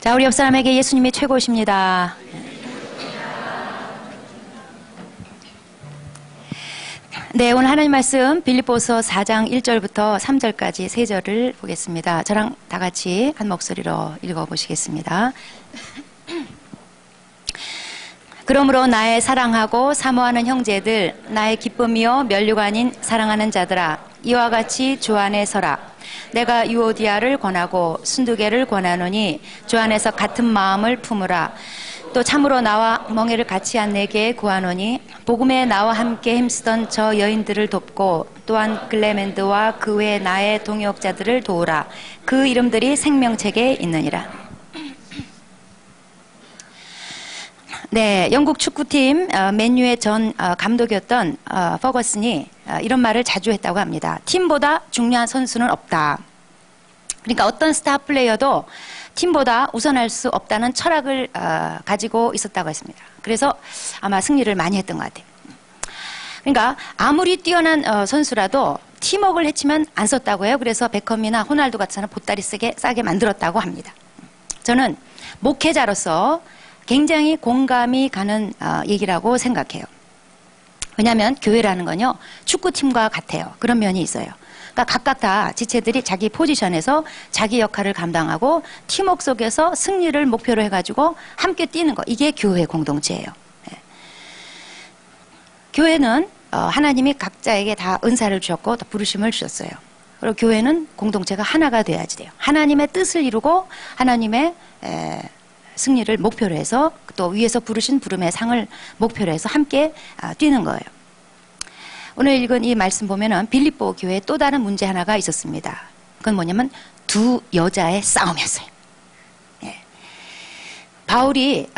자, 우리 옆 사람에게 예수님이 최고십니다. 네, 오늘 하나님 말씀 빌립보서 4장 1절부터 3절까지 3절을 보겠습니다. 저랑 다 같이 한 목소리로 읽어보시겠습니다. 그러므로 나의 사랑하고 사모하는 형제들, 나의 기쁨이요 면류가 아닌 사랑하는 자들아, 이와 같이 주 안에 서라. 내가 유오디아를 권하고 순두개를 권하노니 주 안에서 같은 마음을 품으라. 또 참으로 나와 멍에를 같이 한 내게 구하노니 복음에 나와 함께 힘쓰던 저 여인들을 돕고 또한 글레멘드와 그 외 나의 동역자들을 도우라. 그 이름들이 생명책에 있느니라. 네, 영국 축구팀 맨유의 전 감독이었던 퍼거슨이 이런 말을 자주 했다고 합니다. 팀보다 중요한 선수는 없다. 그러니까 어떤 스타 플레이어도 팀보다 우선할 수 없다는 철학을 가지고 있었다고 했습니다. 그래서 아마 승리를 많이 했던 것 같아요. 그러니까 아무리 뛰어난 선수라도 팀워크를 해치면 안 썼다고 해요. 그래서 베컴이나 호날두 같은 사람 보따리 싸게 만들었다고 합니다. 저는 목회자로서 굉장히 공감이 가는 얘기라고 생각해요. 왜냐하면 교회라는 건요, 축구팀과 같아요. 그런 면이 있어요. 그러니까 각각 다 지체들이 자기 포지션에서 자기 역할을 감당하고 팀워크 속에서 승리를 목표로 해가지고 함께 뛰는 거, 이게 교회 공동체예요. 네. 교회는 하나님이 각자에게 다 은사를 주셨고 또 부르심을 주셨어요. 그리고 교회는 공동체가 하나가 돼야지 돼요. 하나님의 뜻을 이루고 하나님의 승리를 목표로 해서 또 위에서 부르신 부름의 상을 목표로 해서 함께 뛰는 거예요. 오늘 읽은 이 말씀 보면은 빌립보 교회에 또 다른 문제 하나가 있었습니다. 그건 뭐냐면 두 여자의 싸움이었어요. 예. 바울이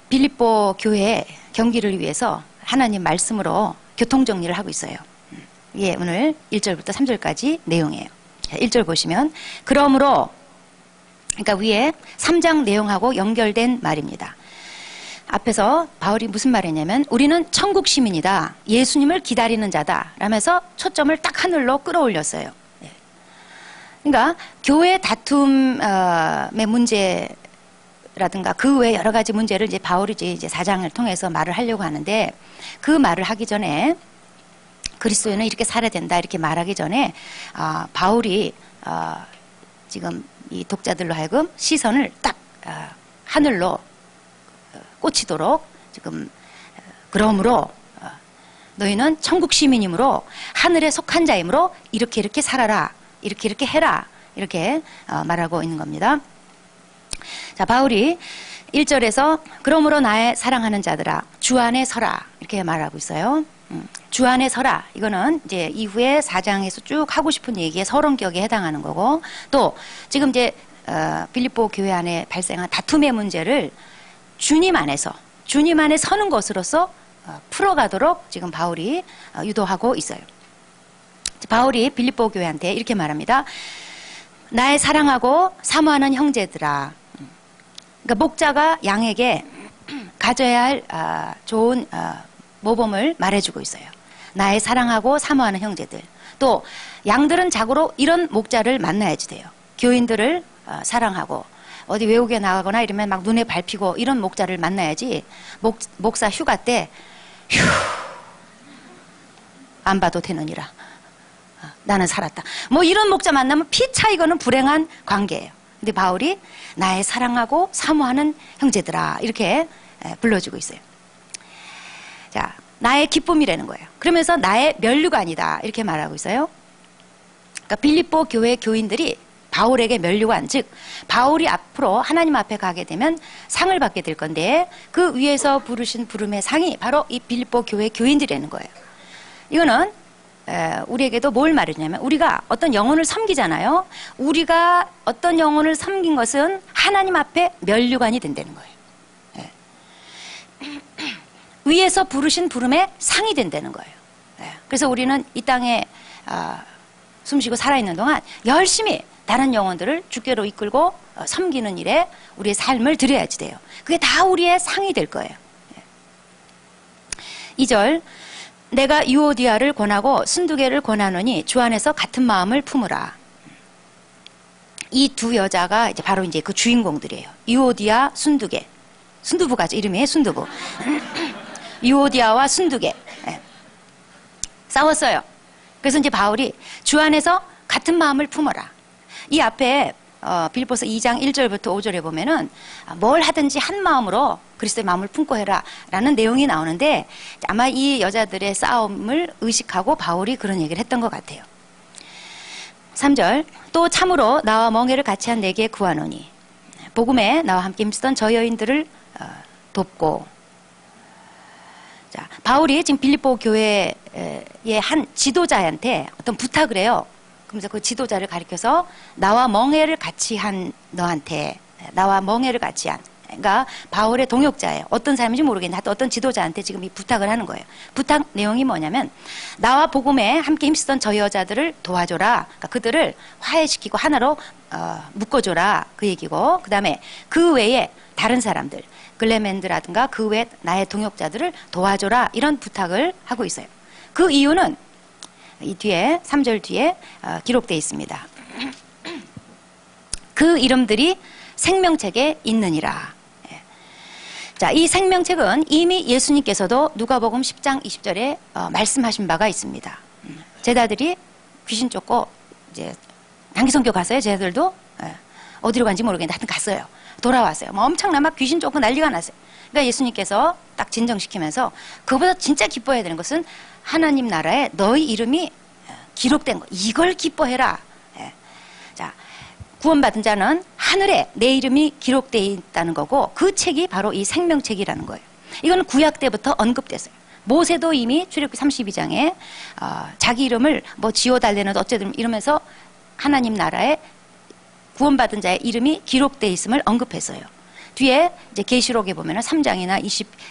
빌립보 교회 경기를 위해서 하나님 말씀으로 교통정리를 하고 있어요. 이게 오늘 1절부터 3절까지 내용이에요. 1절 보시면 그러므로, 그러니까 위에 3장 내용하고 연결된 말입니다. 앞에서 바울이 무슨 말했냐면 우리는 천국 시민이다. 예수님을 기다리는 자다. 라면서 초점을 딱 하늘로 끌어올렸어요. 그러니까 교회 다툼의 문제라든가 그 외 여러 가지 문제를 이제 바울이 이제 4장을 통해서 말을 하려고 하는데, 그 말을 하기 전에 그리스도인은 이렇게 살아야 된다 이렇게 말하기 전에 바울이 지금 이 독자들로 하여금 시선을 딱 하늘로 꽂히도록 지금, 그러므로 너희는 천국 시민이므로 하늘에 속한 자이므로 이렇게 살아라, 이렇게 해라, 이렇게 말하고 있는 겁니다. 자, 바울이 1절에서 그러므로 나의 사랑하는 자들아 주 안에 서라 이렇게 말하고 있어요. 주 안에 서라, 이거는 이제 이후에 4장에서 쭉 하고 싶은 얘기의 서론격에 해당하는 거고, 또 지금 이제 빌립보 교회 안에 발생한 다툼의 문제를 주님 안에 서는 것으로서 풀어가도록 지금 바울이 유도하고 있어요. 바울이 빌립보 교회한테 이렇게 말합니다. 나의 사랑하고 사모하는 형제들아. 그러니까 목자가 양에게 가져야 할 좋은 모범을 말해주고 있어요. 나의 사랑하고 사모하는 형제들. 또 양들은 자고로 이런 목자를 만나야지 돼요. 교인들을 사랑하고 어디 외국에 나가거나 이러면 막 눈에 밟히고 이런 목자를 만나야지, 목사 휴가 때 휴 안 봐도 되느니라, 나는 살았다, 뭐 이런 목자 만나면 피차 이거는 불행한 관계예요. 근데 바울이 나의 사랑하고 사모하는 형제들아 이렇게 불러주고 있어요. 자, 나의 기쁨이라는 거예요. 그러면서 나의 면류가 아니다 이렇게 말하고 있어요. 그러니까 빌립보 교회 교인들이 바울에게 면류관, 즉 바울이 앞으로 하나님 앞에 가게 되면 상을 받게 될 건데 그 위에서 부르신 부름의 상이 바로 이 빌립보 교회 교인들이라는 거예요. 이거는 우리에게도 뭘 말하냐면 우리가 어떤 영혼을 섬기잖아요. 우리가 어떤 영혼을 섬긴 것은 하나님 앞에 면류관이 된다는 거예요. 위에서 부르신 부름의 상이 된다는 거예요. 그래서 우리는 이 땅에 숨쉬고 살아있는 동안 열심히 다른 영혼들을 주께로 이끌고 섬기는 일에 우리의 삶을 드려야지 돼요. 그게 다 우리의 상이 될 거예요. 2절 내가 유오디아를 권하고 순두개를 권하노니 주 안에서 같은 마음을 품으라. 이 두 여자가 이제 바로 이제 그 주인공들이에요. 유오디아, 순두개. 순두부가 이름이 순두부. 유오디아와 순두개. 예. 싸웠어요. 그래서 이제 바울이 주 안에서 같은 마음을 품어라. 이 앞에 빌립보서 2장 1절부터 5절에 보면은 뭘 하든지 한 마음으로 그리스도의 마음을 품고 해라 라는 내용이 나오는데 아마 이 여자들의 싸움을 의식하고 바울이 그런 얘기를 했던 것 같아요. 3절 또 참으로 나와 멍에를 같이 한 내게 구하노니 복음에 나와 함께 힘쓰던 저 여인들을 돕고. 자, 바울이 지금 빌립보 교회의 한 지도자한테 어떤 부탁을 해요. 그러면서 그 지도자를 가리켜서 나와 멍에를 같이 한 너한테, 나와 멍에를 같이 한, 그러니까 바울의 동역자예요. 어떤 사람인지 모르겠는데 하여튼 어떤 지도자한테 지금 이 부탁을 하는 거예요. 부탁 내용이 뭐냐면 나와 복음에 함께 힘쓰던 저 여자들을 도와줘라. 그러니까 그들을 화해시키고 하나로 묶어줘라 그 얘기고, 그 다음에 그 외에 다른 사람들 글레멘드라든가 그 외 나의 동역자들을 도와줘라 이런 부탁을 하고 있어요. 그 이유는 이 뒤에 3절 뒤에 기록되어 있습니다. 그 이름들이 생명책에 있느니라. 자, 이 생명책은 이미 예수님께서도 누가복음 10장 20절에 말씀하신 바가 있습니다. 제자들이 귀신 쫓고 이제 단기선교 갔어요. 제자들도 어디로 간지 모르겠는데 하여튼 갔어요. 돌아왔어요. 뭐 엄청나 막 귀신 쫓고 난리가 났어요. 그러니까 예수님께서 딱 진정시키면서 그보다 진짜 기뻐해야 되는 것은 하나님 나라에 너희 이름이 기록된 거, 이걸 기뻐해라. 자, 구원받은 자는 하늘에 내 이름이 기록되어 있다는 거고 그 책이 바로 이 생명책이라는 거예요. 이건 구약 때부터 언급됐어요. 모세도 이미 출애굽기 32장에 자기 이름을 뭐 지어달래는 어쨌든 이러면서 하나님 나라에 구원받은 자의 이름이 기록되어 있음을 언급했어요. 뒤에 이제 계시록에 보면은 3장이나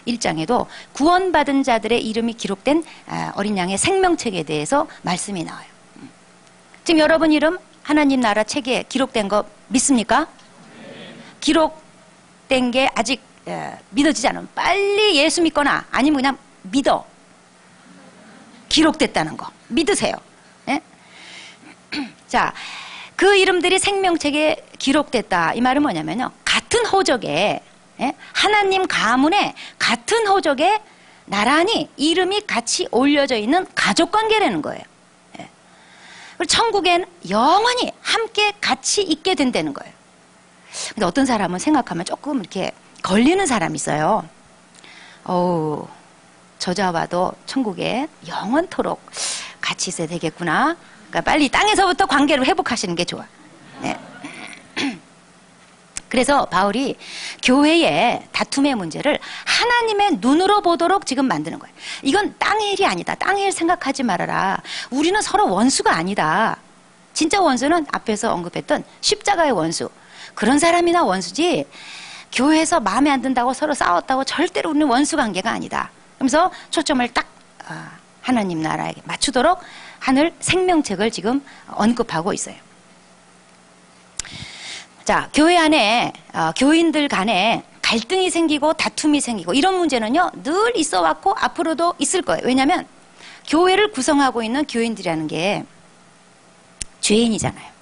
21장에도 구원받은 자들의 이름이 기록된 어린 양의 생명책에 대해서 말씀이 나와요. 지금 여러분 이름 하나님 나라 책에 기록된 거 믿습니까? 기록된 게 아직 믿어지지 않으면 빨리 예수 믿거나 아니면 그냥 믿어. 기록됐다는 거 믿으세요. 예? 자, 그 이름들이 생명책에 기록됐다. 이 말은 뭐냐면요, 같은 호적에, 하나님 가문에 같은 호적에 나란히 이름이 같이 올려져 있는 가족관계라는 거예요. 그리고 천국엔 영원히 함께 같이 있게 된다는 거예요. 근데 어떤 사람은 생각하면 조금 이렇게 걸리는 사람이 있어요. 저자와도 천국에 영원토록 같이 있어야 되겠구나. 그러니까 빨리 땅에서부터 관계를 회복하시는 게 좋아. 네. 그래서 바울이 교회의 다툼의 문제를 하나님의 눈으로 보도록 지금 만드는 거예요. 이건 땅의 일이 아니다. 땅의 일 생각하지 말아라. 우리는 서로 원수가 아니다. 진짜 원수는 앞에서 언급했던 십자가의 원수. 그런 사람이나 원수지 교회에서 마음에 안 든다고 서로 싸웠다고 절대로 우리는 원수 관계가 아니다. 그러면서 초점을 딱 하나님 나라에게 맞추도록 하늘 생명책을 지금 언급하고 있어요. 자, 교회 안에 교인들 간에 갈등이 생기고 다툼이 생기고 이런 문제는요 늘 있어 왔고 앞으로도 있을 거예요. 왜냐하면 교회를 구성하고 있는 교인들이라는 게 죄인이잖아요.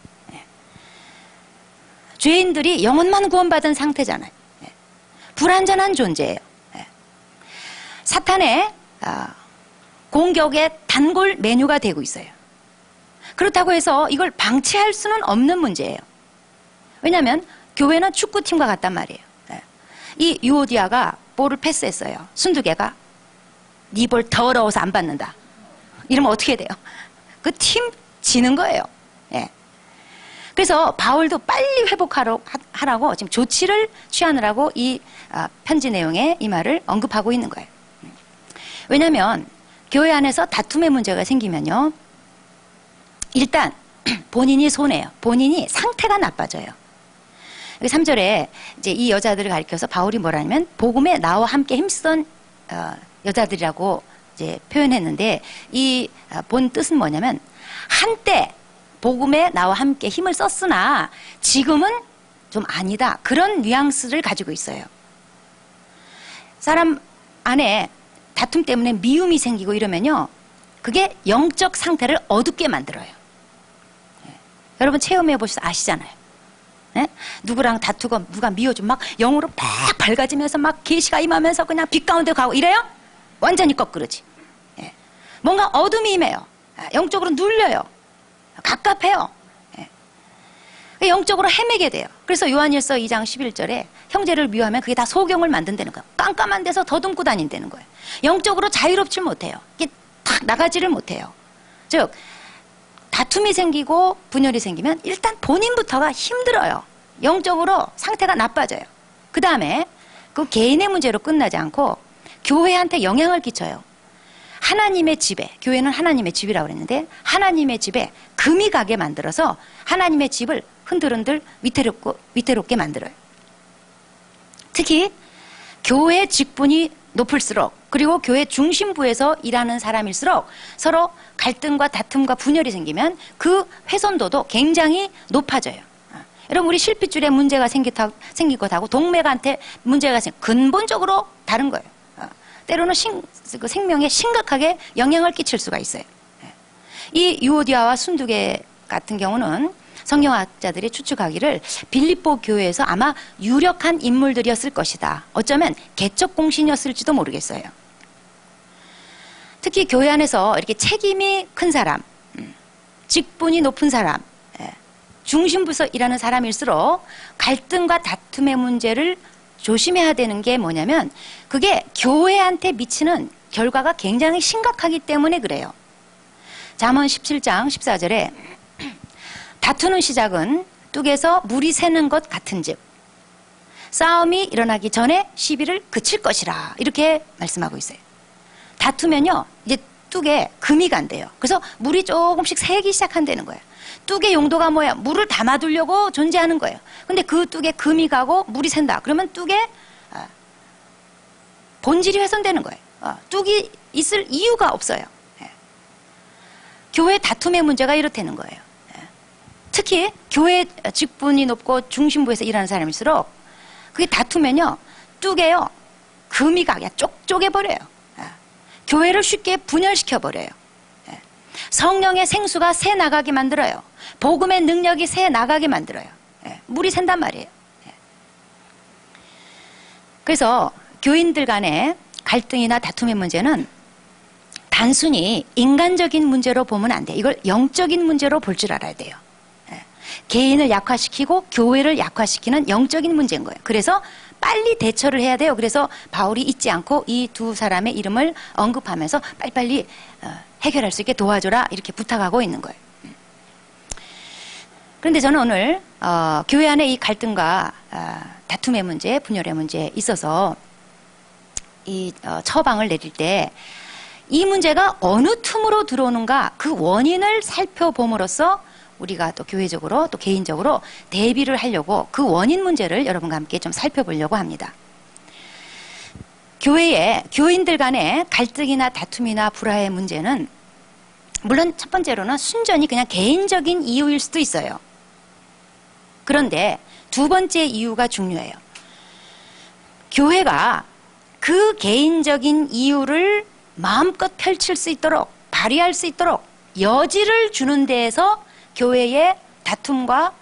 죄인들이 영혼만 구원받은 상태잖아요. 불완전한 존재예요. 사탄의 공격의 단골 메뉴가 되고 있어요. 그렇다고 해서 이걸 방치할 수는 없는 문제예요. 왜냐하면 교회는 축구팀과 같단 말이에요. 이 유오디아가 볼을 패스했어요. 순두개가 네 볼 더러워서 안 받는다. 이러면 어떻게 돼요? 그 팀 지는 거예요. 그래서 바울도 빨리 회복하라고 지금 조치를 취하느라고 이 편지 내용에 이 말을 언급하고 있는 거예요. 왜냐하면 교회 안에서 다툼의 문제가 생기면요, 일단 본인이 손해요. 본인이 상태가 나빠져요. 3절에 이제 이 여자들을 가리켜서 바울이 뭐라냐면 복음에 나와 함께 힘쓰던 여자들이라고 이제 표현했는데 이 본 뜻은 뭐냐면 한때 복음에 나와 함께 힘을 썼으나 지금은 좀 아니다. 그런 뉘앙스를 가지고 있어요. 사람 안에 다툼 때문에 미움이 생기고 이러면요, 그게 영적 상태를 어둡게 만들어요. 여러분 체험해 보셔서 아시잖아요. 예? 누구랑 다투고 누가 미워주면 막 영으로 막 밝아지면서 막 계시가 임하면서 그냥 빛 가운데 가고 이래요? 완전히 거꾸로지. 예. 뭔가 어둠이 임해요. 영적으로 눌려요. 갑갑해요. 예. 영적으로 헤매게 돼요. 그래서 요한일서 2장 11절에 형제를 미워하면 그게 다 소경을 만든다는 거예요. 깜깜한 데서 더듬고 다닌다는 거예요. 영적으로 자유롭지 못해요. 이게 탁 나가지를 못해요. 즉 다툼이 생기고 분열이 생기면 일단 본인부터가 힘들어요. 영적으로 상태가 나빠져요. 그 다음에 그 개인의 문제로 끝나지 않고 교회한테 영향을 끼쳐요. 하나님의 집에, 교회는 하나님의 집이라고 그랬는데 하나님의 집에 금이 가게 만들어서 하나님의 집을 흔들흔들 위태롭게 만들어요. 특히 교회 직분이 높을수록 그리고 교회 중심부에서 일하는 사람일수록 서로 갈등과 다툼과 분열이 생기면 그 훼손도도 굉장히 높아져요. 여러분 우리 실핏줄에 문제가 생긴 것하고 동맥한테 문제가 생긴 근본적으로 다른 거예요. 때로는 그 생명에 심각하게 영향을 끼칠 수가 있어요. 이 유오디아와 순두계 같은 경우는 성경학자들이 추측하기를 빌립보 교회에서 아마 유력한 인물들이었을 것이다. 어쩌면 개척공신이었을지도 모르겠어요. 특히 교회 안에서 이렇게 책임이 큰 사람, 직분이 높은 사람, 중심부에서 일하는 사람일수록 갈등과 다툼의 문제를 조심해야 되는 게 뭐냐면 그게 교회한테 미치는 결과가 굉장히 심각하기 때문에 그래요. 잠언 17장 14절에 다투는 시작은 뚝에서 물이 새는 것 같은즉 싸움이 일어나기 전에 시비를 그칠 것이라 이렇게 말씀하고 있어요. 다투면요 이제 뚝에 금이 간대요. 그래서 물이 조금씩 새기 시작한다는 거예요. 뚝의 용도가 뭐야? 물을 담아두려고 존재하는 거예요. 근데 그 뚝에 금이 가고 물이 샌다. 그러면 뚝에 본질이 훼손되는 거예요. 뚝이 있을 이유가 없어요. 교회 다툼의 문제가 이렇다는 거예요. 특히 교회 직분이 높고 중심부에서 일하는 사람일수록 그게 다투면요 뚝에요 금이 가게 쪼개버려요. 교회를 쉽게 분열시켜버려요. 성령의 생수가 새 나가게 만들어요. 복음의 능력이 새 나가게 만들어요. 물이 샌단 말이에요. 그래서 교인들 간의 갈등이나 다툼의 문제는 단순히 인간적인 문제로 보면 안 돼. 이걸 영적인 문제로 볼 줄 알아야 돼요. 개인을 약화시키고 교회를 약화시키는 영적인 문제인 거예요. 그래서 빨리 대처를 해야 돼요. 그래서 바울이 잊지 않고 이 두 사람의 이름을 언급하면서 빨리빨리 해결할 수 있게 도와줘라 이렇게 부탁하고 있는 거예요. 그런데 저는 오늘 교회 안에 이 갈등과 다툼의 문제, 분열의 문제에 있어서 이 처방을 내릴 때 이 문제가 어느 틈으로 들어오는가 그 원인을 살펴봄으로써 우리가 또 교회적으로 또 개인적으로 대비를 하려고 그 원인 문제를 여러분과 함께 좀 살펴보려고 합니다. 교회에 교인들 간의 갈등이나 다툼이나 불화의 문제는 물론 첫 번째로는 순전히 그냥 개인적인 이유일 수도 있어요. 그런데 두 번째 이유가 중요해요. 교회가 그 개인적인 이유를 마음껏 펼칠 수 있도록 발휘할 수 있도록 여지를 주는 데에서 교회의 다툼과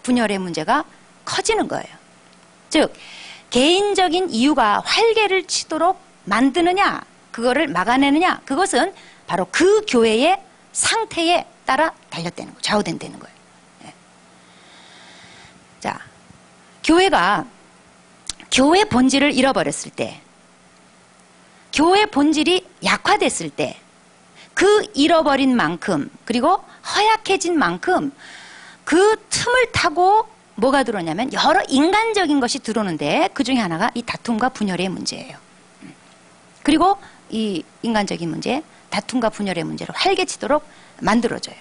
분열의 문제가 커지는 거예요. 즉 개인적인 이유가 활개를 치도록 만드느냐 그거를 막아내느냐 그것은 바로 그 교회의 상태에 따라 달렸다는 거예요. 좌우된다는 거예요. 자, 교회가 교회 본질을 잃어버렸을 때 교회 본질이 약화됐을 때 그 잃어버린 만큼 그리고 허약해진 만큼 그 틈을 타고 뭐가 들어오냐면 여러 인간적인 것이 들어오는데 그 중에 하나가 이 다툼과 분열의 문제예요. 그리고 이 인간적인 문제, 다툼과 분열의 문제를 활개치도록 만들어줘요.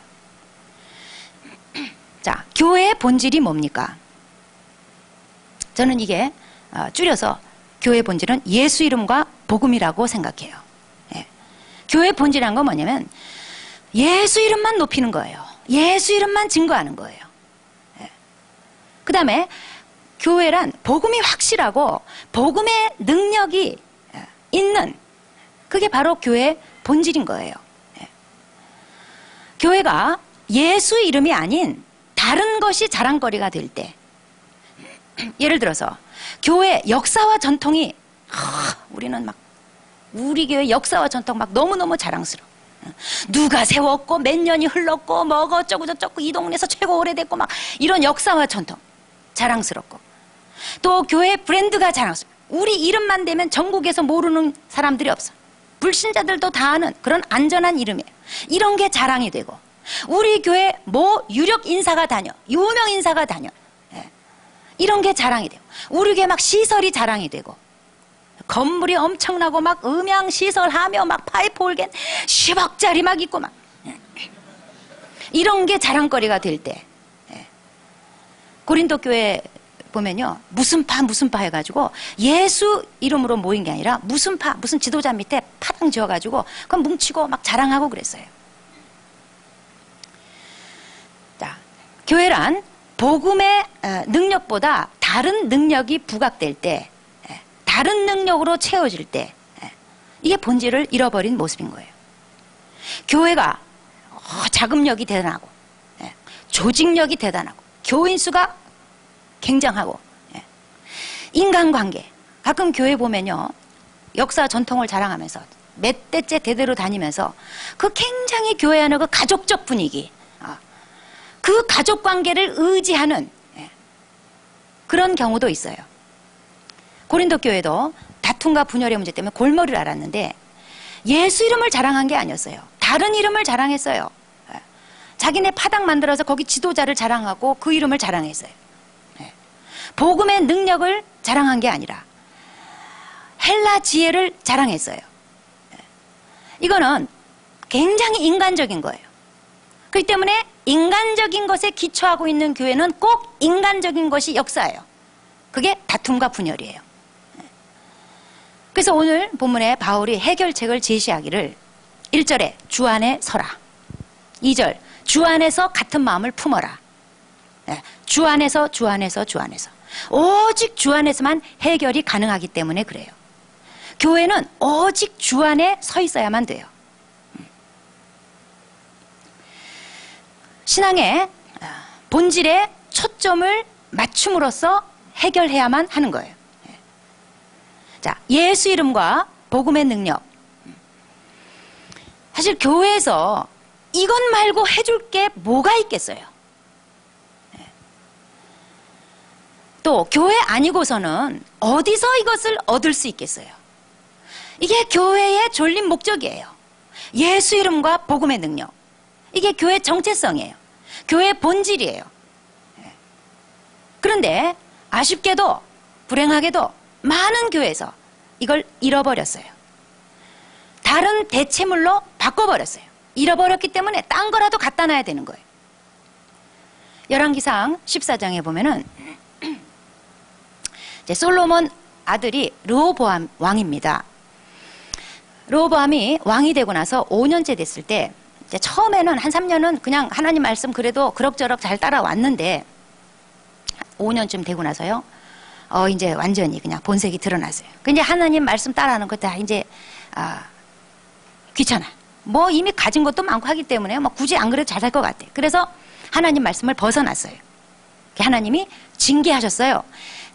자, 교회의 본질이 뭡니까? 저는 이게 줄여서 교회의 본질은 예수 이름과 복음이라고 생각해요. 교회의 본질이란 건 뭐냐면 예수 이름만 높이는 거예요. 예수 이름만 증거하는 거예요. 그 다음에 교회란 복음이 확실하고 복음의 능력이 있는 그게 바로 교회의 본질인 거예요. 교회가 예수 이름이 아닌 다른 것이 자랑거리가 될 때 예를 들어서 교회 역사와 전통이 우리는 막 우리 교회 역사와 전통 막 너무너무 자랑스러워. 누가 세웠고 몇 년이 흘렀고 뭐가 어쩌고 저쩌고 이 동네에서 최고 오래됐고 막 이런 역사와 전통 자랑스럽고, 또 교회 브랜드가 자랑스러워. 우리 이름만 되면 전국에서 모르는 사람들이 없어. 불신자들도 다 아는 그런 안전한 이름이에요. 이런 게 자랑이 되고, 우리 교회 뭐 유력 인사가 다녀, 유명 인사가 다녀, 이런 게 자랑이 되고, 우리 교회 막 시설이 자랑이 되고, 건물이 엄청나고 막 음향 시설 하며 막 파이프 올겐 10억짜리 막 있고 막 이런 게 자랑거리가 될 때, 고린도 교회 보면요, 무슨 파 해가지고 예수 이름으로 모인 게 아니라 무슨 지도자 밑에 파당 지어가지고 그건 뭉치고 막 자랑하고 그랬어요. 자, 교회란 복음의 능력보다 다른 능력이 부각될 때, 다른 능력으로 채워질 때, 이게 본질을 잃어버린 모습인 거예요. 교회가 자금력이 대단하고, 조직력이 대단하고, 교인 수가 굉장하고, 인간관계, 가끔 교회 보면요, 역사 전통을 자랑하면서 몇 대째 대대로 다니면서 그 굉장히 교회 안의 그 가족적 분위기, 그 가족관계를 의지하는 그런 경우도 있어요. 고린도 교회도 다툼과 분열의 문제 때문에 골머리를 앓았는데 예수 이름을 자랑한 게 아니었어요. 다른 이름을 자랑했어요. 자기네 파당 만들어서 거기 지도자를 자랑하고 그 이름을 자랑했어요. 복음의 능력을 자랑한 게 아니라 헬라 지혜를 자랑했어요. 이거는 굉장히 인간적인 거예요. 그렇기 때문에 인간적인 것에 기초하고 있는 교회는 꼭 인간적인 것이 역사예요. 그게 다툼과 분열이에요. 그래서 오늘 본문에 바울이 해결책을 제시하기를 1절에 주 안에 서라, 2절 주 안에서 같은 마음을 품어라. 주 안에서 오직 주 안에서만 해결이 가능하기 때문에 그래요. 교회는 오직 주 안에 서 있어야만 돼요. 신앙의 본질에 초점을 맞춤으로써 해결해야만 하는 거예요. 자, 예수 이름과 복음의 능력. 사실 교회에서 이것 말고 해줄 게 뭐가 있겠어요? 또 교회 아니고서는 어디서 이것을 얻을 수 있겠어요? 이게 교회의 존립 목적이에요. 예수 이름과 복음의 능력. 이게 교회 정체성이에요. 교회의 본질이에요. 그런데 아쉽게도 불행하게도 많은 교회에서 이걸 잃어버렸어요. 다른 대체물로 바꿔버렸어요. 잃어버렸기 때문에 딴 거라도 갖다 놔야 되는 거예요. 열왕기상 14장에 보면은 이제 솔로몬 아들이 르호보암 왕입니다. 르호보암이 왕이 되고 나서 5년째 됐을 때, 이제 처음에는 한 3년은 그냥 하나님 말씀 그래도 그럭저럭 잘 따라왔는데 5년쯤 되고 나서요, 이제 완전히 그냥 본색이 드러났어요. 근데 하나님 말씀 따라하는 거 다 이제 귀찮아. 뭐 이미 가진 것도 많고 하기 때문에 뭐 굳이 안 그래도 잘 살 것 같아. 그래서 하나님 말씀을 벗어났어요. 하나님이 징계하셨어요.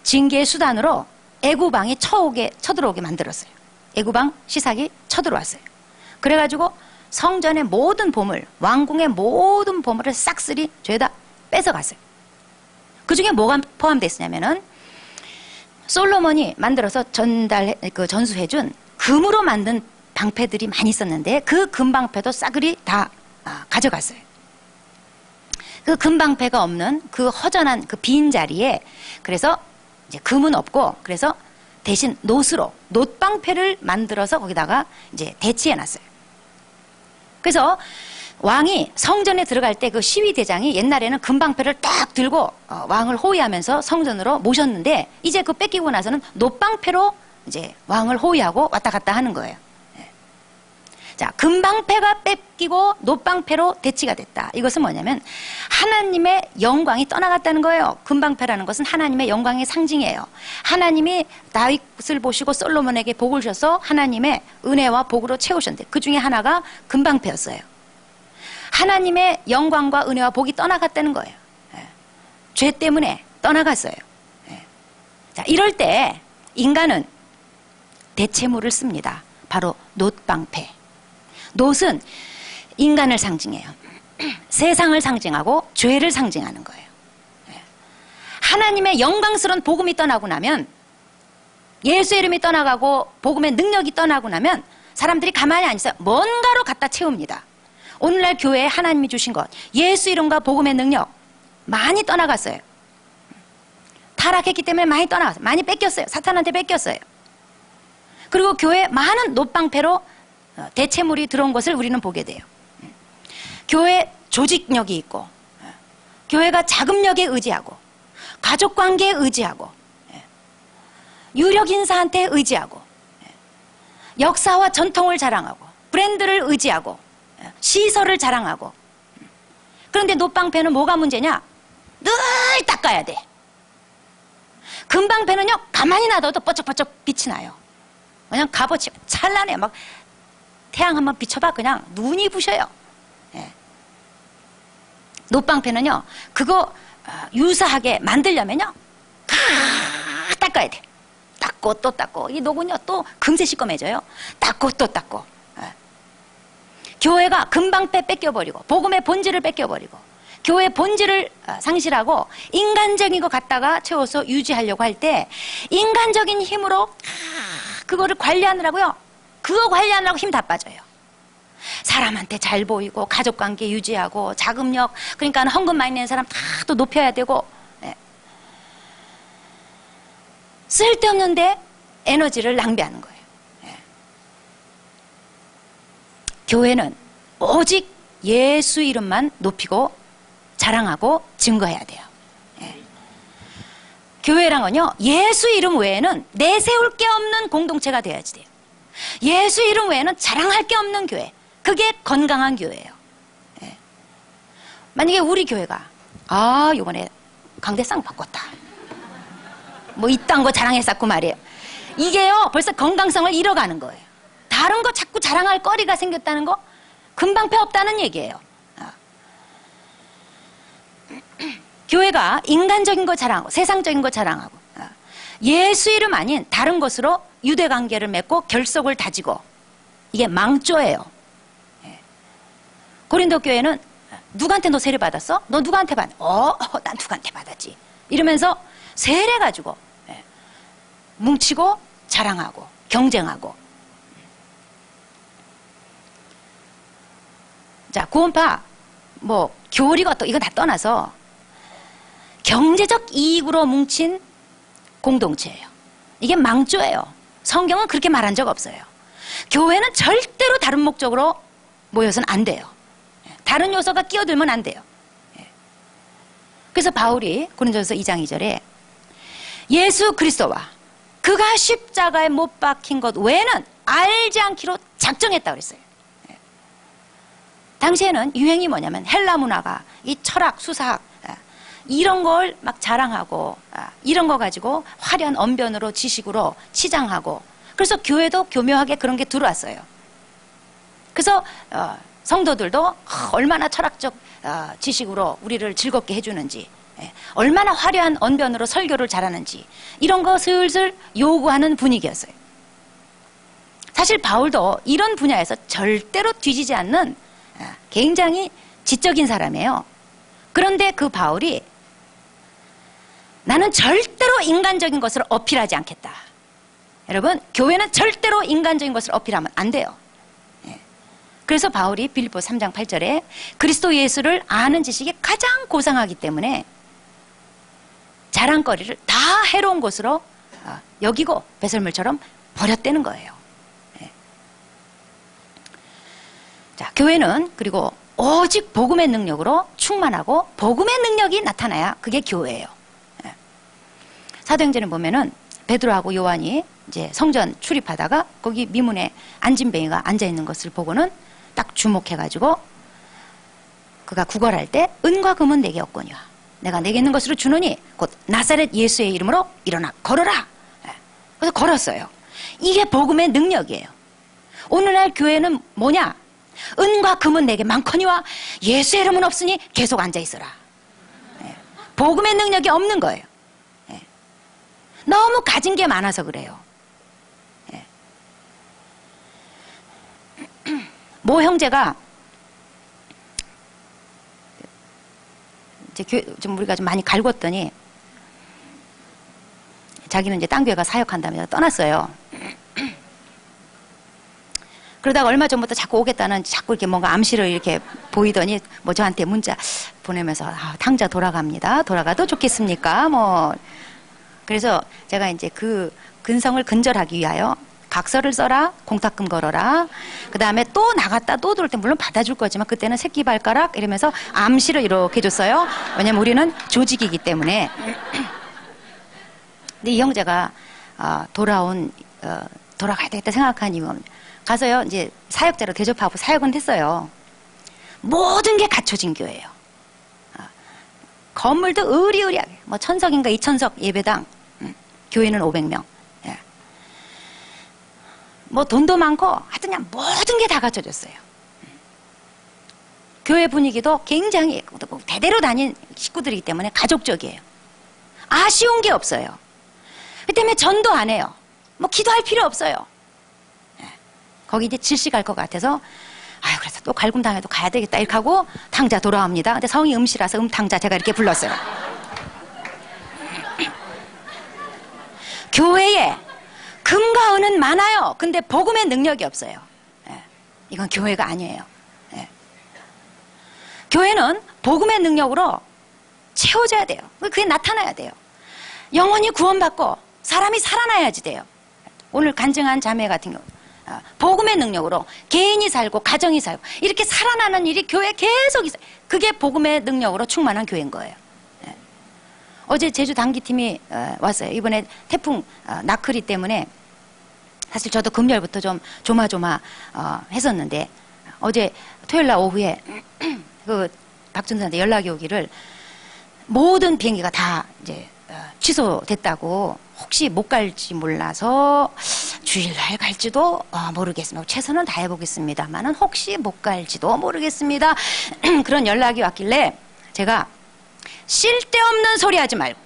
징계의 수단으로 애구방이 쳐들어오게 만들었어요. 애구방 시삭이 쳐들어왔어요. 그래가지고 성전의 모든 보물, 왕궁의 모든 보물을 싹쓸이 죄다 뺏어갔어요. 그 중에 뭐가 포함됐냐면은 솔로몬이 만들어서 전수해준 금으로 만든 방패들이 많이 있었는데 그 금방패도 싸그리 다 가져갔어요. 그 금방패가 없는 그 허전한 그 빈 자리에, 그래서 이제 금은 없고, 그래서 대신 놋방패를 만들어서 거기다가 이제 대치해 놨어요. 그래서 왕이 성전에 들어갈 때 그 시위대장이 옛날에는 금방패를 딱 들고 왕을 호위하면서 성전으로 모셨는데, 이제 그 뺏기고 나서는 놋방패로 이제 왕을 호위하고 왔다 갔다 하는 거예요. 자, 금방패가 뺏기고 놋방패로 대치가 됐다. 이것은 뭐냐면 하나님의 영광이 떠나갔다는 거예요. 금방패라는 것은 하나님의 영광의 상징이에요. 하나님이 다윗을 보시고 솔로몬에게 복을 주셔서 하나님의 은혜와 복으로 채우셨는데 그 중에 하나가 금방패였어요. 하나님의 영광과 은혜와 복이 떠나갔다는 거예요. 죄 때문에 떠나갔어요. 자, 이럴 때 인간은 대체물을 씁니다. 바로 놋방패. 놋은 인간을 상징해요. 세상을 상징하고 죄를 상징하는 거예요. 하나님의 영광스러운 복음이 떠나고 나면, 예수의 이름이 떠나가고 복음의 능력이 떠나고 나면 사람들이 가만히 안 있어요. 뭔가로 갖다 채웁니다. 오늘날 교회에 하나님이 주신 것, 예수 이름과 복음의 능력 많이 떠나갔어요. 타락했기 때문에 많이 떠나갔어요. 많이 뺏겼어요. 사탄한테 뺏겼어요. 그리고 교회에 많은 놋방패로 대체물이 들어온 것을 우리는 보게 돼요. 교회 조직력이 있고, 교회가 자금력에 의지하고, 가족관계에 의지하고, 유력 인사한테 의지하고, 역사와 전통을 자랑하고, 브랜드를 의지하고, 시설을 자랑하고. 그런데 놋방패는 뭐가 문제냐? 늘 닦아야 돼. 금방패는요, 가만히 놔둬도 뻐쩍뻐쩍 빛이 나요. 그냥 값어치 찬란해. 막 태양 한번 비춰봐, 그냥 눈이 부셔요. 놋방패는요, 그거 유사하게 만들려면요, 닦아야 돼. 닦고 또 닦고. 이 녹은요, 또 금세 시꺼매져요. 닦고 또 닦고. 교회가 금방패 뺏겨버리고, 복음의 본질을 뺏겨버리고, 교회의 본질을 상실하고 인간적인 거 갖다가 채워서 유지하려고 할 때, 인간적인 힘으로 그거를 관리하느라고요, 그거 관리하느라고 힘 다 빠져요. 사람한테 잘 보이고, 가족관계 유지하고, 자금력, 그러니까 헌금 많이 내는 사람 다 또 높여야 되고, 쓸데없는데 에너지를 낭비하는 거예요. 교회는 오직 예수 이름만 높이고 자랑하고 증거해야 돼요. 교회랑은요, 예수 이름 외에는 내세울 게 없는 공동체가 돼야지 돼요. 예수 이름 외에는 자랑할 게 없는 교회, 그게 건강한 교회예요. 만약에 우리 교회가 이번에 강대상 바꿨다, 뭐 이딴 거 자랑했었고 말이에요, 이게요 벌써 건강성을 잃어가는 거예요. 다른 거 자꾸 자랑할 거리가 생겼다는 거, 금방패 없다는 얘기예요. 교회가 인간적인 거 자랑하고 세상적인 거 자랑하고, 예수 이름 아닌 다른 것으로 유대관계를 맺고 결속을 다지고, 이게 망조예요. 고린도 교회는 누구한테 너 세례 받았어? 너 누구한테 받? 난 누구한테 받았지. 이러면서 세례 가지고 뭉치고 자랑하고 경쟁하고. 자, 구원파 뭐 교리가 어떠, 이건 다 떠나서 경제적 이익으로 뭉친 공동체예요. 이게 망조예요. 성경은 그렇게 말한 적 없어요. 교회는 절대로 다른 목적으로 모여서는 안 돼요. 다른 요소가 끼어들면 안 돼요. 그래서 바울이 고린도전서 2장 2절에 예수 그리스도와 그가 십자가에 못 박힌 것 외에는 알지 않기로 작정했다고 그랬어요. 당시에는 유행이 뭐냐면 헬라 문화가 이 철학, 수사학 이런 걸 막 자랑하고, 이런 거 가지고 화려한 언변으로 지식으로 치장하고, 그래서 교회도 교묘하게 그런 게 들어왔어요. 그래서 성도들도 얼마나 철학적 지식으로 우리를 즐겁게 해주는지, 얼마나 화려한 언변으로 설교를 잘하는지, 이런 거 슬슬 요구하는 분위기였어요. 사실 바울도 이런 분야에서 절대로 뒤지지 않는 굉장히 지적인 사람이에요. 그런데 그 바울이 나는 절대로 인간적인 것을 어필하지 않겠다. 여러분, 교회는 절대로 인간적인 것을 어필하면 안 돼요. 그래서 바울이 빌립보 3장 8절에 그리스도 예수를 아는 지식이 가장 고상하기 때문에 자랑거리를 다 해로운 것으로 여기고 배설물처럼 버렸다는 거예요. 자, 교회는 그리고 오직 복음의 능력으로 충만하고 복음의 능력이 나타나야 그게 교회예요. 사도행전에 보면은 베드로하고 요한이 이제 성전 출입하다가 거기 미문에 안진뱅이가 앉아 있는 것을 보고는 딱 주목해가지고 그가 구걸할 때 은과 금은 내게 없거니와 내가 내게 있는 것으로 주노니 곧 나사렛 예수의 이름으로 일어나 걸어라. 그래서 걸었어요. 이게 복음의 능력이에요. 오늘날 교회는 뭐냐? 은과 금은 내게 많거니와 예수의 이름은 없으니 계속 앉아 있어라. 복음의 능력이 없는 거예요. 너무 가진 게 많아서 그래요. 예. 모 형제가 이제 좀 우리가 좀 많이 갈궜더니 자기는 이제 딴 교회 가 사역한다면서 떠났어요. 그러다가 얼마 전부터 자꾸 오겠다는 자꾸 이렇게 뭔가 암시를 이렇게 보이더니 뭐 저한테 문자 보내면서 탕자 돌아갑니다. 돌아가도 좋겠습니까? 뭐 그래서 제가 이제 그 근성을 근절하기 위하여 각서를 써라, 공탁금 걸어라. 그 다음에 또 나갔다 또 들어올 때 물론 받아줄 거지만 그때는 새끼발가락 이러면서 암시를 이렇게 해줬어요. 왜냐면 우리는 조직이기 때문에. 근데 이 형제가 돌아가야 되겠다 생각한 이유가 가서요 이제 사역자로 대접하고 사역은 됐어요. 모든 게 갖춰진 교회예요. 건물도 으리으리하게 뭐 1000석인가 2000석 예배당, 교회는 500명. 예. 뭐 돈도 많고 하여튼 그냥 모든 게 다 갖춰졌어요. 교회 분위기도 굉장히 대대로 다닌 식구들이기 때문에 가족적이에요. 아쉬운 게 없어요. 그 때문에 전도 안 해요. 뭐 기도할 필요 없어요. 예. 거기 이제 질식할 것 같아서 아유 그래서 또 갈굼당해도 가야 되겠다 이렇게 하고 탕자 돌아옵니다. 근데 성이 음씨라서 음탕자 제가 이렇게 불렀어요. 교회에 금과 은은 많아요. 근데 복음의 능력이 없어요. 예. 이건 교회가 아니에요. 예. 교회는 복음의 능력으로 채워져야 돼요. 그게 나타나야 돼요. 영혼이 구원받고 사람이 살아나야지 돼요. 오늘 간증한 자매 같은 경우 복음의 능력으로 개인이 살고 가정이 살고 이렇게 살아나는 일이 교회에 계속 있어요. 그게 복음의 능력으로 충만한 교회인 거예요. 예. 어제 제주 단기팀이 왔어요. 이번에 태풍 나크리 때문에 사실 저도 금요일부터 좀 조마조마 했었는데 어제 토요일날 오후에 그 박준수한테 연락이 오기를 모든 비행기가 다 이제 취소됐다고 혹시 못 갈지 몰라서 주일날 갈지도 모르겠습니다. 최선은 다해보겠습니다만은 혹시 못 갈지도 모르겠습니다. 그런 연락이 왔길래 제가 쓸데없는 소리 하지 말고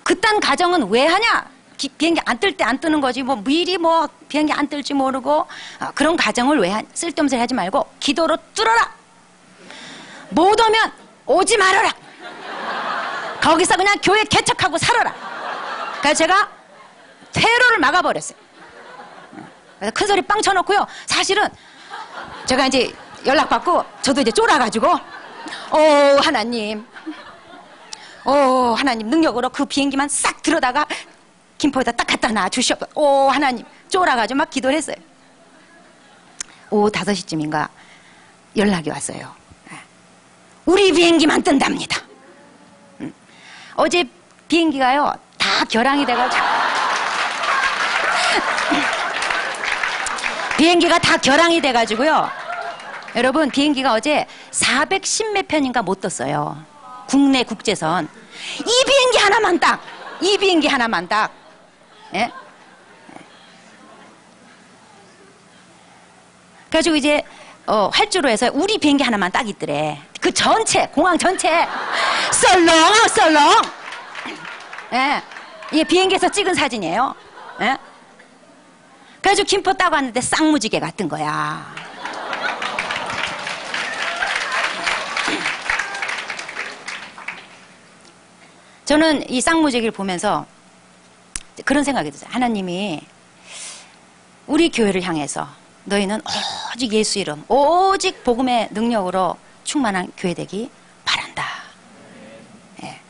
그딴 가정은 왜 하냐? 비행기 안 뜰 때 안 뜨는 거지 뭐 미리 뭐 비행기 안 뜰지 모르고 그런 가정을 왜 쓸데없는 소리 하지 말고 기도로 뚫어라. 못 오면 오지 말아라. 거기서 그냥 교회 개척하고 살아라. 그래서 제가 퇴로를 막아버렸어요. 그래서 큰 소리 빵 쳐놓고요. 사실은 제가 이제 연락받고 저도 이제 쫄아가지고 하나님 하나님 능력으로 그 비행기만 싹 들어다가 김포에다 딱 갖다 놔 주시옵소서. 하나님 쫄아가지고 막 기도를 했어요. 오후 5시쯤인가 연락이 왔어요. 우리 비행기만 뜬답니다. 어제 비행기가요 다 결항이 돼가지고 비행기가 다 결항이 돼가지고요. 여러분 비행기가 어제 410몇 편인가 못 떴어요. 국내 국제선 이 비행기 하나만 딱 이 비행기 하나만 딱 예? 그래가지고 이제 활주로 해서 우리 비행기 하나만 딱 있더래. 그 전체 공항 전체 썰렁 예. 이게 비행기에서 찍은 사진이에요. 예? 그래가지고 김포 따고 왔는데 쌍무지개 같은 거야. 저는 이 쌍무지개를 보면서 그런 생각이 들어요. 하나님이 우리 교회를 향해서 너희는 오직 예수 이름 오직 복음의 능력으로 충만한 교회 되기 바란다. 예.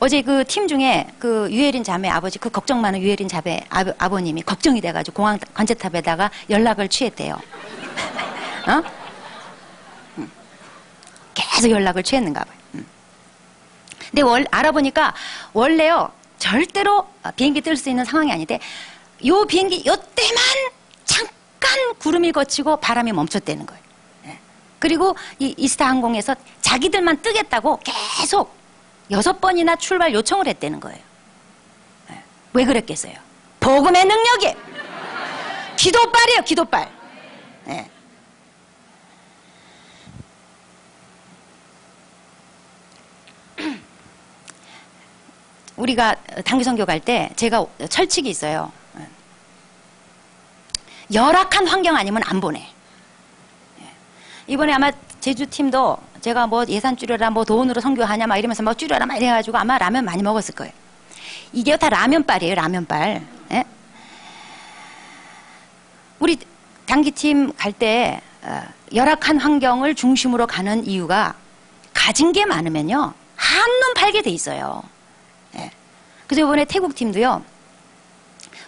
어제 그 팀 중에 그 유혜린 자매 아버지 그 걱정 많은 유혜린 자매 아버님이 걱정이 돼가지고 공항 관제탑에다가 연락을 취했대요. 계속 연락을 취했는가 봐요. 근데 알아보니까 원래요 절대로 비행기 뜰 수 있는 상황이 아닌데 요 비행기 요때만 잠깐 구름이 거치고 바람이 멈췄다는 거예요. 예. 그리고 이 이스타 항공에서 자기들만 뜨겠다고 계속 6번이나 출발 요청을 했다는 거예요. 예. 왜 그랬겠어요? 복음의 능력이 기도빨이에요. 기도빨. 예. 우리가 단기 선교 갈 때 제가 철칙이 있어요. 열악한 환경 아니면 안 보내. 이번에 아마 제주팀도 제가 뭐 예산 줄여라, 뭐 돈으로 선교하냐 막 이러면서 뭐 줄여라 막 이래가지고 아마 라면 많이 먹었을 거예요. 이게 다 라면빨이에요, 라면빨. 예? 우리 단기팀 갈 때 열악한 환경을 중심으로 가는 이유가 가진 게 많으면요 한눈 팔게 돼 있어요. 예. 그래서 이번에 태국 팀도요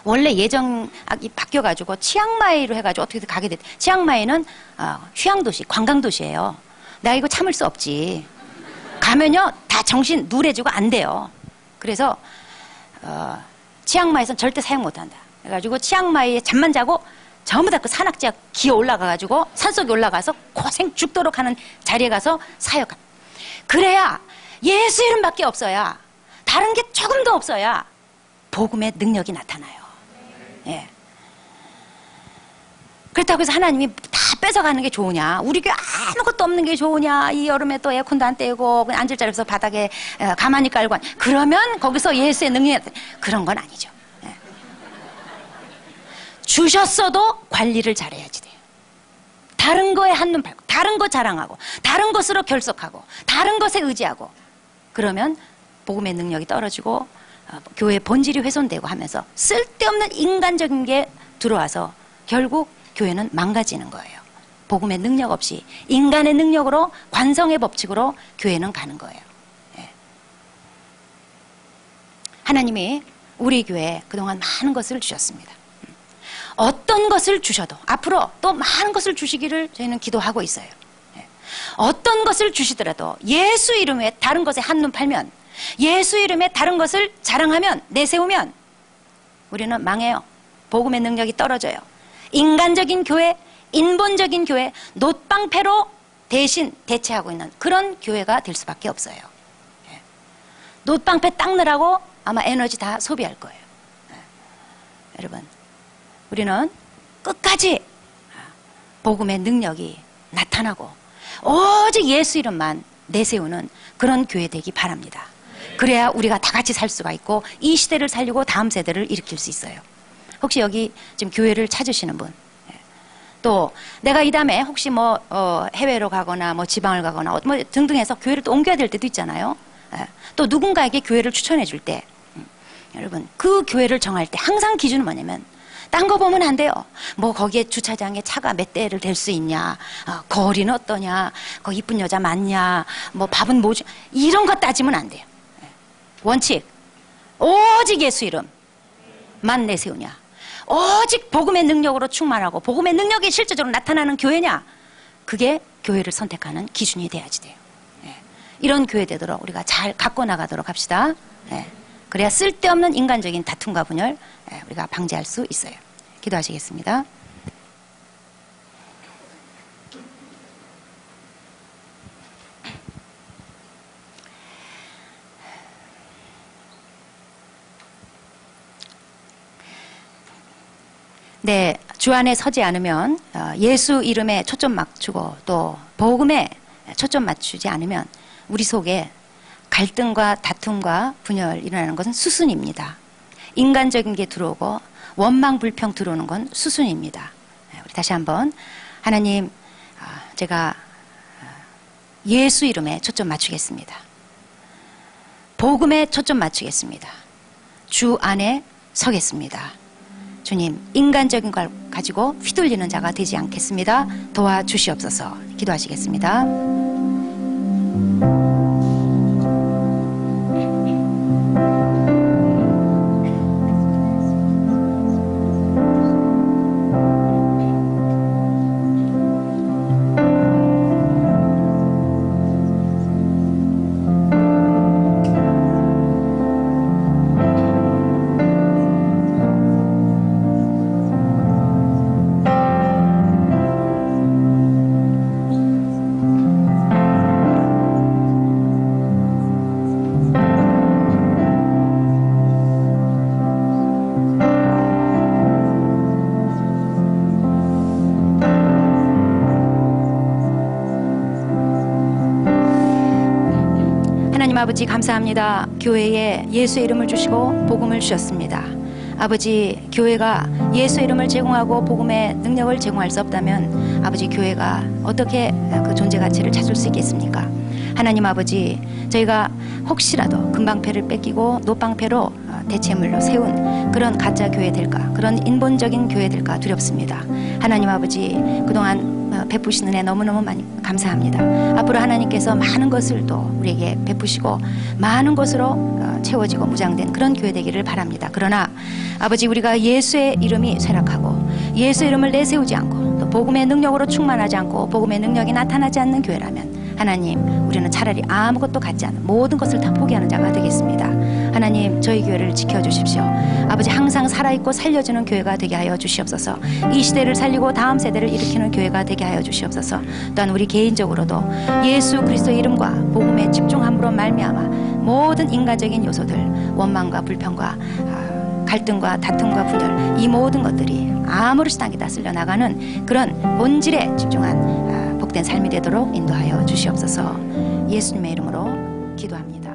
원래 예정이 바뀌어가지고 치앙마이로 해가지고 어떻게든 가게 됐. 치앙마이는 휴양도시, 관광도시예요. 내가 이거 참을 수 없지. 가면요 다 정신 누래지고 안 돼요. 그래서 치앙마이에서는 절대 사용 못한다. 그래가지고 치앙마이에 잠만 자고 전부 다 그 산악지가 기어 올라가가지고 산속에 올라가서 고생 죽도록 하는 자리에 가서 사역한. 그래야 예수 이름밖에 없어야 다른 게 조금 더 없어야 복음의 능력이 나타나요. 예. 그렇다고 해서 하나님이 다 뺏어가는 게 좋으냐, 우리 교회 아무것도 없는 게 좋으냐, 이 여름에 또 에어컨도 안 떼고 그냥 앉을 자리 없어서 바닥에 가만히 깔고 그러면 거기서 예수의 능력이 그런 건 아니죠. 예. 주셨어도 관리를 잘해야지 돼요. 다른 거에 한눈 팔고 다른 거 자랑하고 다른 것으로 결속하고 다른 것에 의지하고 그러면 복음의 능력이 떨어지고 교회의 본질이 훼손되고 하면서 쓸데없는 인간적인 게 들어와서 결국 교회는 망가지는 거예요. 복음의 능력 없이 인간의 능력으로 관성의 법칙으로 교회는 가는 거예요. 예. 하나님이 우리 교회에 그동안 많은 것을 주셨습니다. 어떤 것을 주셔도 앞으로 또 많은 것을 주시기를 저희는 기도하고 있어요. 예. 어떤 것을 주시더라도 예수 이름에 다른 것에 한눈 팔면 예수 이름에 다른 것을 자랑하면 내세우면 우리는 망해요. 복음의 능력이 떨어져요. 인간적인 교회, 인본적인 교회, 놋방패로 대신 대체하고 있는 그런 교회가 될 수밖에 없어요. 예. 놋방패 닦느라고 아마 에너지 다 소비할 거예요. 예. 여러분, 우리는 끝까지 복음의 능력이 나타나고 오직 예수 이름만 내세우는 그런 교회 되기 바랍니다. 그래야 우리가 다 같이 살 수가 있고 이 시대를 살리고 다음 세대를 일으킬 수 있어요. 혹시 여기 지금 교회를 찾으시는 분, 또 내가 이 다음에 혹시 뭐 해외로 가거나 뭐 지방을 가거나 뭐 등등 해서 교회를 또 옮겨야 될 때도 있잖아요. 또 누군가에게 교회를 추천해 줄 때 여러분 그 교회를 정할 때 항상 기준은 뭐냐면 딴 거 보면 안 돼요. 뭐 거기에 주차장에 차가 몇 대를 댈 수 있냐, 거리는 어떠냐, 거기 이쁜 여자 많냐, 뭐 밥은 뭐지, 이런 거 따지면 안 돼요. 원칙, 오직 예수 이름만 내세우냐, 오직 복음의 능력으로 충만하고 복음의 능력이 실제적으로 나타나는 교회냐, 그게 교회를 선택하는 기준이 돼야지 돼요. 이런 교회 되도록 우리가 잘 갖고 나가도록 합시다. 그래야 쓸데없는 인간적인 다툼과 분열 우리가 방지할 수 있어요. 기도하시겠습니다. 네, 주 안에 서지 않으면 예수 이름에 초점 맞추고 또 복음에 초점 맞추지 않으면 우리 속에 갈등과 다툼과 분열 일어나는 것은 수순입니다. 인간적인 게 들어오고 원망 불평 들어오는 건 수순입니다. 우리 다시 한번 하나님, 제가 예수 이름에 초점 맞추겠습니다. 복음에 초점 맞추겠습니다. 주 안에 서겠습니다. 주님, 인간적인 걸 가지고 휘둘리는 자가 되지 않겠습니다. 도와주시옵소서. 기도하시겠습니다. 아버지 감사합니다. 교회에 예수의 이름을 주시고 복음을 주셨습니다. 아버지, 교회가 예수의 이름을 제공하고 복음의 능력을 제공할 수 없다면 아버지, 교회가 어떻게 그 존재 가치를 찾을 수 있겠습니까? 하나님 아버지, 저희가 혹시라도 금방패를 뺏기고 노방패로 대체물로 세운 그런 가짜 교회 될까, 그런 인본적인 교회 될까 두렵습니다. 하나님 아버지, 그동안 베푸신 은혜 너무너무 많이 감사합니다. 앞으로 하나님께서 많은 것을 또 우리에게 베푸시고 많은 것으로 채워지고 무장된 그런 교회 되기를 바랍니다. 그러나 아버지, 우리가 예수의 이름이 쇠락하고 예수의 이름을 내세우지 않고 또 복음의 능력으로 충만하지 않고 복음의 능력이 나타나지 않는 교회라면 하나님, 우리는 차라리 아무것도 갖지 않은 모든 것을 다 포기하는 자가 되겠습니다. 하나님, 저희 교회를 지켜주십시오. 아버지, 항상 살아있고 살려주는 교회가 되게 하여 주시옵소서. 이 시대를 살리고 다음 세대를 일으키는 교회가 되게 하여 주시옵소서. 또한 우리 개인적으로도 예수 그리스도의 이름과 복음에 집중함으로 말미암아 모든 인간적인 요소들, 원망과 불평과 갈등과 다툼과 분열, 이 모든 것들이 아무렇지 않게 다 쓸려나가는 그런 본질에 집중한 복된 삶이 되도록 인도하여 주시옵소서. 예수님의 이름으로 기도합니다.